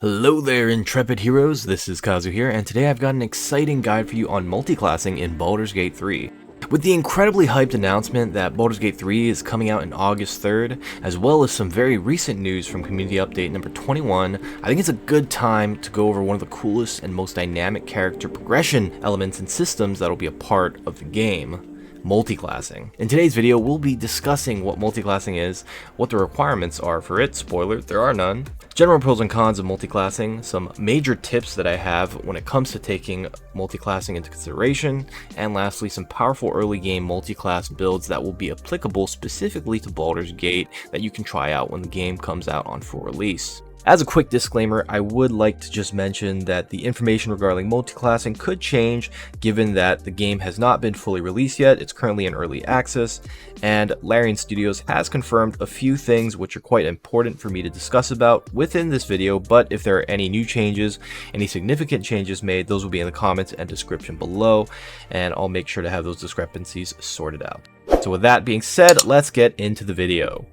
Hello there, intrepid heroes, this is Kazu here, and today I've got an exciting guide for you on multiclassing in Baldur's Gate 3. With the incredibly hyped announcement that Baldur's Gate 3 is coming out on August 3rd, as well as some very recent news from Community Update number 21, I think it's a good time to go over one of the coolest and most dynamic character progression elements and systems that will be a part of the game. Multiclassing. In today's video, we'll be discussing what multiclassing is, what the requirements are for it, spoiler, there are none, general pros and cons of multiclassing, some major tips that I have when it comes to taking multiclassing into consideration, and lastly, some powerful early game multiclass builds that will be applicable specifically to Baldur's Gate that you can try out when the game comes out on full release. As a quick disclaimer, I would like to just mention that the information regarding multiclassing could change given that the game has not been fully released yet. It's currently in early access, and Larian Studios has confirmed a few things which are quite important for me to discuss about within this video, but if there are any new changes, any significant changes made, those will be in the comments and description below, and I'll make sure to have those discrepancies sorted out. So with that being said, let's get into the video.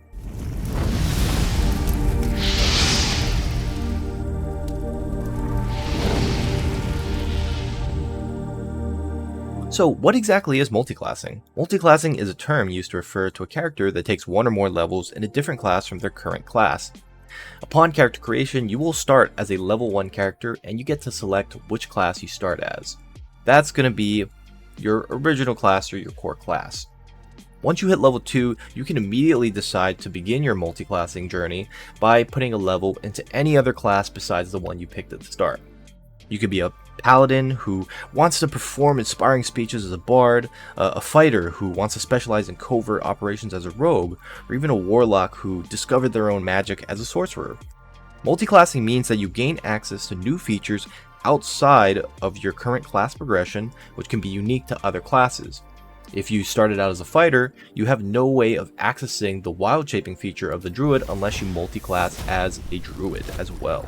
So what exactly is multiclassing? Multiclassing is a term used to refer to a character that takes one or more levels in a different class from their current class. Upon character creation, you will start as a level 1 character and you get to select which class you start as. That's going to be your original class or your core class. Once you hit level 2, you can immediately decide to begin your multiclassing journey by putting a level into any other class besides the one you picked at the start. You could be a paladin who wants to perform inspiring speeches as a bard, a fighter who wants to specialize in covert operations as a rogue, or even a warlock who discovered their own magic as a sorcerer. Multiclassing means that you gain access to new features outside of your current class progression, which can be unique to other classes. If you started out as a fighter, you have no way of accessing the wild shaping feature of the druid unless you multiclass as a druid as well.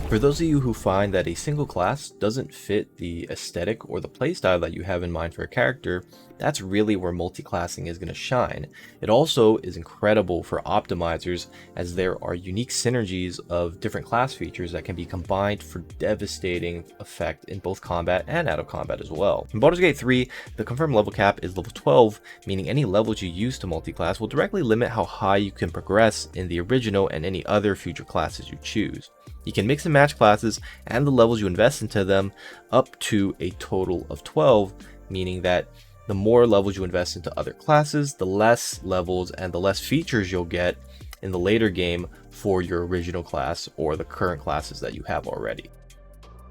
For those of you who find that a single class doesn't fit the aesthetic or the playstyle that you have in mind for a character, that's really where multiclassing is going to shine. It also is incredible for optimizers as there are unique synergies of different class features that can be combined for devastating effect in both combat and out of combat as well. In Baldur's Gate 3, the confirmed level cap is level 12, meaning any levels you use to multiclass will directly limit how high you can progress in the original and any other future classes you choose. You can mix and match classes and the levels you invest into them up to a total of 12, meaning that the more levels you invest into other classes, the less levels and the less features you'll get in the later game for your original class or the current classes that you have already.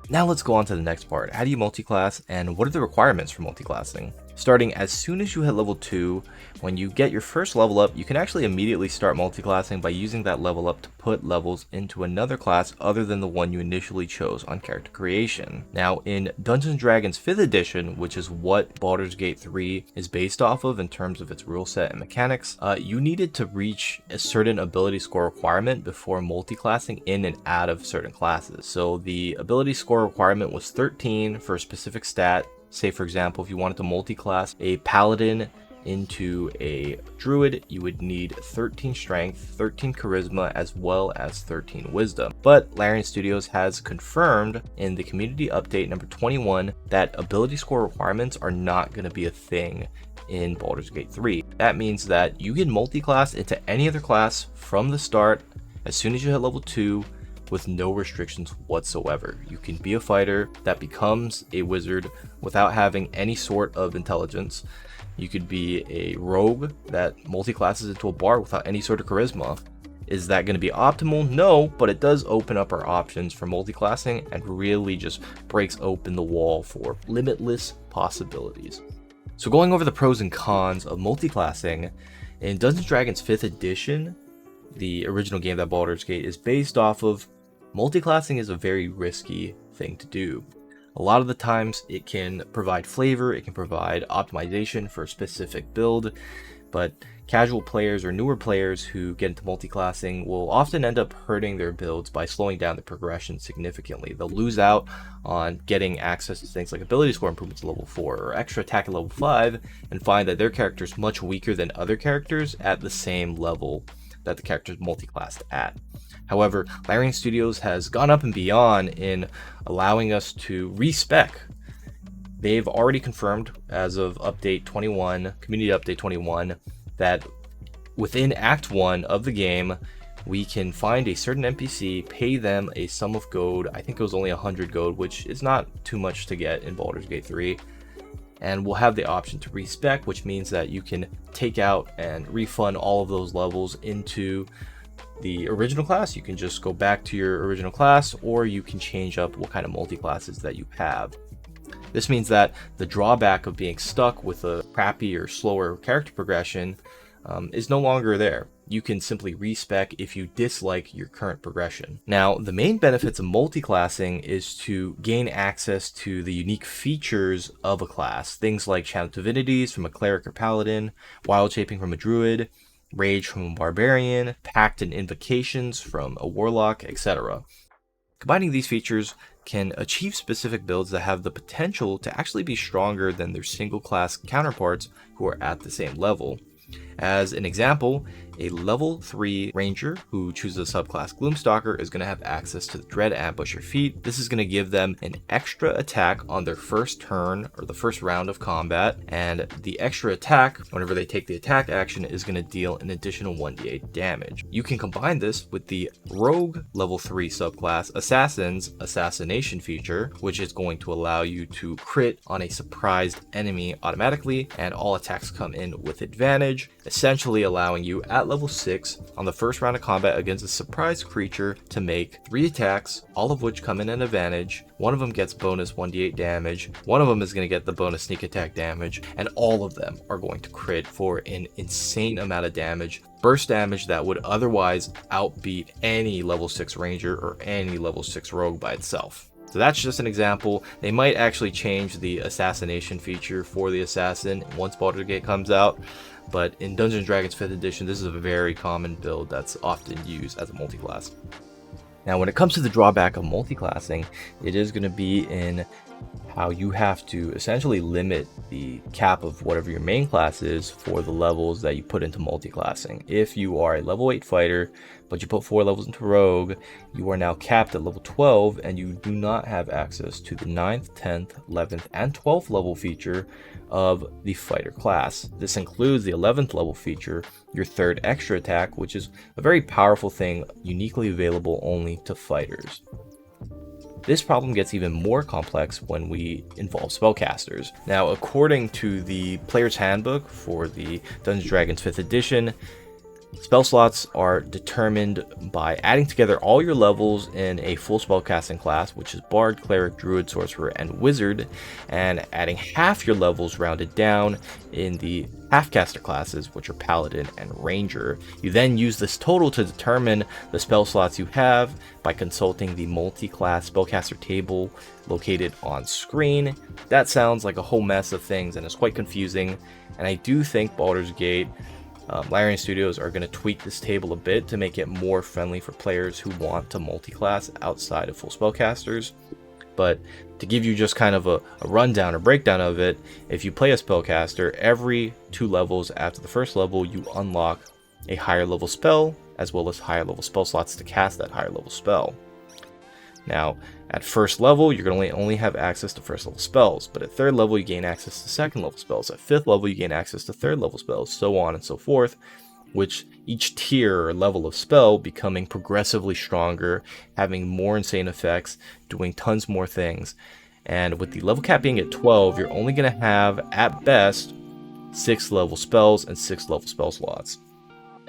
Now let's go on to the next part. How do you multiclass and what are the requirements for multiclassing? Starting as soon as you hit level 2, when you get your first level up, you can actually immediately start multiclassing by using that level up to put levels into another class other than the one you initially chose on character creation. Now in Dungeons & Dragons 5th edition, which is what Baldur's Gate 3 is based off of in terms of its rule set and mechanics, you needed to reach a certain ability score requirement before multiclassing in and out of certain classes. So the ability score requirement was 13 for a specific stat. Say for example, if you wanted to multiclass a paladin into a druid, you would need 13 strength, 13 charisma, as well as 13 wisdom. But Larian Studios has confirmed in the community update number 21 that ability score requirements are not going to be a thing in Baldur's Gate 3. That means that you can multiclass into any other class from the start as soon as you hit level 2 with no restrictions whatsoever. You can be a fighter that becomes a wizard without having any sort of intelligence. You could be a rogue that multiclasses into a bard without any sort of charisma. Is that going to be optimal? No, but it does open up our options for multiclassing and really just breaks open the wall for limitless possibilities. So going over the pros and cons of multiclassing, in Dungeons & Dragons 5th edition, the original game that Baldur's Gate is based off of, multiclassing is a very risky thing to do. A lot of the times it can provide flavor, it can provide optimization for a specific build, but casual players or newer players who get into multiclassing will often end up hurting their builds by slowing down the progression significantly. They'll lose out on getting access to things like ability score improvements at level 4 or extra attack at level 5 and find that their character is much weaker than other characters at the same level that the character is multiclassed at. However, Larian Studios has gone up and beyond in allowing us to respec. They've already confirmed as of update 21, community update 21, that within Act 1 of the game, we can find a certain NPC, pay them a sum of gold. I think it was only 100 gold, which is not too much to get in Baldur's Gate 3. And we'll have the option to respec, which means that you can take out and refund all of those levels into the original class. You can just go back to your original class, or you can change up what kind of multi-classes that you have. This means that the drawback of being stuck with a crappy or slower character progression is no longer there. You can simply respec if you dislike your current progression. Now, the main benefits of multiclassing is to gain access to the unique features of a class. Things like channel divinities from a cleric or paladin, wild shaping from a druid, rage from a barbarian, pact and invocations from a warlock, etc. Combining these features can achieve specific builds that have the potential to actually be stronger than their single class counterparts who are at the same level. As an example, a level 3 ranger who chooses a subclass Gloomstalker is going to have access to the Dread Ambusher feat. This is going to give them an extra attack on their first turn or the first round of combat, and the extra attack, whenever they take the attack action, is going to deal an additional 1d8 damage. You can combine this with the Rogue level 3 subclass Assassin's Assassination feature, which is going to allow you to crit on a surprised enemy automatically, and all attacks come in with advantage, essentially allowing you at level 6 on the first round of combat against a surprise creature to make 3 attacks, all of which come in an advantage. One of them gets bonus 1d8 damage, one of them is going to get the bonus sneak attack damage, and all of them are going to crit for an insane amount of damage, burst damage that would otherwise outbeat any level 6 ranger or any level 6 rogue by itself. So that's just an example. They might actually change the assassination feature for the assassin once Baldur's Gate comes out, but in Dungeons & Dragons 5th edition, this is a very common build that's often used as a multiclass. Now, when it comes to the drawback of multiclassing, it is going to be in how you have to essentially limit the cap of whatever your main class is for the levels that you put into multiclassing. If you are a level 8 fighter, but you put 4 levels into rogue, you are now capped at level 12, and you do not have access to the 9th, 10th, 11th, and 12th level feature of the fighter class. This includes the 11th level feature, your third extra attack, which is a very powerful thing uniquely available only to fighters. This problem gets even more complex when we involve spellcasters. Now, according to the player's handbook for the Dungeons & Dragons 5th edition, spell slots are determined by adding together all your levels in a full spellcasting class, which is Bard, Cleric, Druid, Sorcerer, and Wizard, and adding half your levels rounded down in the half-caster classes, which are Paladin and Ranger. You then use this total to determine the spell slots you have by consulting the multi-class spellcaster table located on screen. That sounds like a whole mess of things and is quite confusing, and I do think Baldur's Gate Larian Studios are going to tweak this table a bit to make it more friendly for players who want to multi-class outside of full spellcasters. But to give you just kind of a rundown or breakdown of it, if you play a spellcaster, every 2 levels after the first level, you unlock a higher level spell, as well as higher level spell slots to cast that higher level spell. Now, at first level, you're going to only have access to first level spells, but at third level, you gain access to second level spells. At 5th level, you gain access to third level spells, so on and so forth, which each tier or level of spell becoming progressively stronger, having more insane effects, doing tons more things. And with the level cap being at 12, you're only going to have, at best, 6 level spells and 6 level spell slots.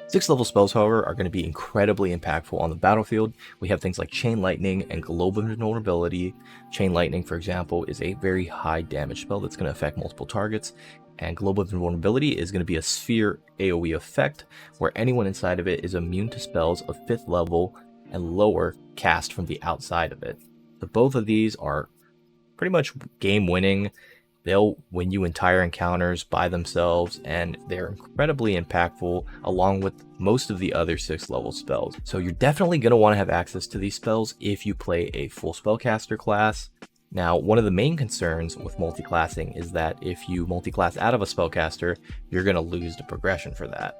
6 level spells, however, are going to be incredibly impactful on the battlefield. We have things like Chain Lightning and Globe of Invulnerability. Chain Lightning, for example, is a very high damage spell that's going to affect multiple targets. And Globe of Invulnerability is going to be a sphere AoE effect, where anyone inside of it is immune to spells of 5th level and lower cast from the outside of it. So both of these are pretty much game winning. They'll win you entire encounters by themselves, and they're incredibly impactful along with most of the other 6th level spells. So you're definitely going to want to have access to these spells if you play a full spellcaster class. Now, one of the main concerns with multiclassing is that if you multiclass out of a spellcaster, you're going to lose the progression for that.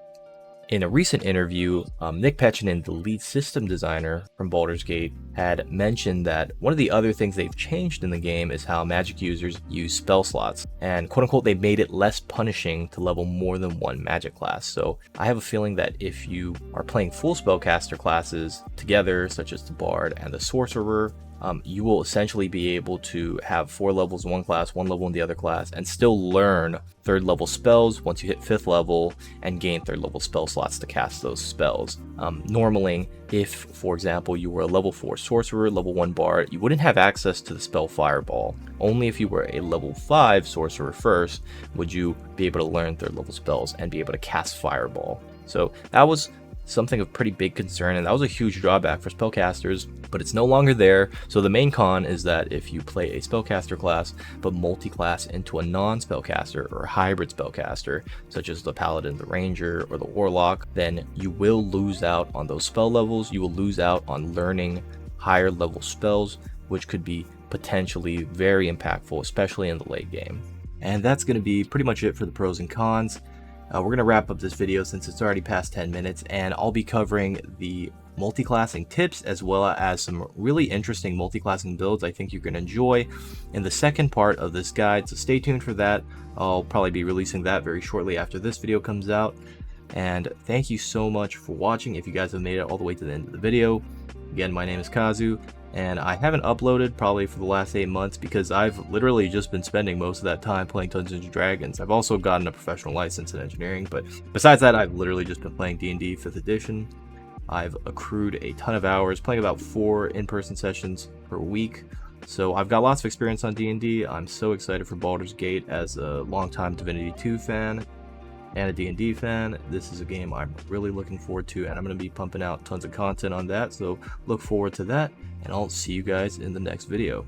In a recent interview, Nick Pechenin, the lead system designer from Baldur's Gate, had mentioned that one of the other things they've changed in the game is how magic users use spell slots, and quote-unquote they made it less punishing to level more than one magic class. So I have a feeling that if you are playing full spellcaster classes together, such as the Bard and the Sorcerer, you will essentially be able to have 4 levels in one class, 1 level in the other class, and still learn 3rd level spells once you hit 5th level and gain 3rd level spell slots to cast those spells. Normally, if, for example, you were a level 4 sorcerer, level 1 bard, you wouldn't have access to the spell Fireball. Only if you were a level 5 sorcerer first would you be able to learn 3rd level spells and be able to cast Fireball. So that was something of pretty big concern, and that was a huge drawback for spellcasters, but it's no longer there. So the main con is that if you play a spellcaster class but multi-class into a non-spellcaster or hybrid spellcaster, such as the paladin, the ranger, or the warlock, then you will lose out on those spell levels. You will lose out on learning higher level spells, which could be potentially very impactful, especially in the late game. And that's going to be pretty much it for the pros and cons. We're going to wrap up this video since it's already past 10 minutes, and I'll be covering the multiclassing tips as well as some really interesting multiclassing builds I think you're going to enjoy in the second part of this guide, so stay tuned for that. I'll probably be releasing that very shortly after this video comes out. And thank you so much for watching if you guys have made it all the way to the end of the video. Again, my name is Kazu, and I haven't uploaded probably for the last 8 months because I've literally just been spending most of that time playing Dungeons & Dragons. I've also gotten a professional license in engineering, but besides that, I've literally just been playing D&D 5th edition. I've accrued a ton of hours, playing about 4 in-person sessions per week. So I've got lots of experience on D&D. I'm so excited for Baldur's Gate as a longtime Divinity 2 fan and a D&D fan. This is a game I'm really looking forward to, and I'm going to be pumping out tons of content on that, so look forward to that, and I'll see you guys in the next video.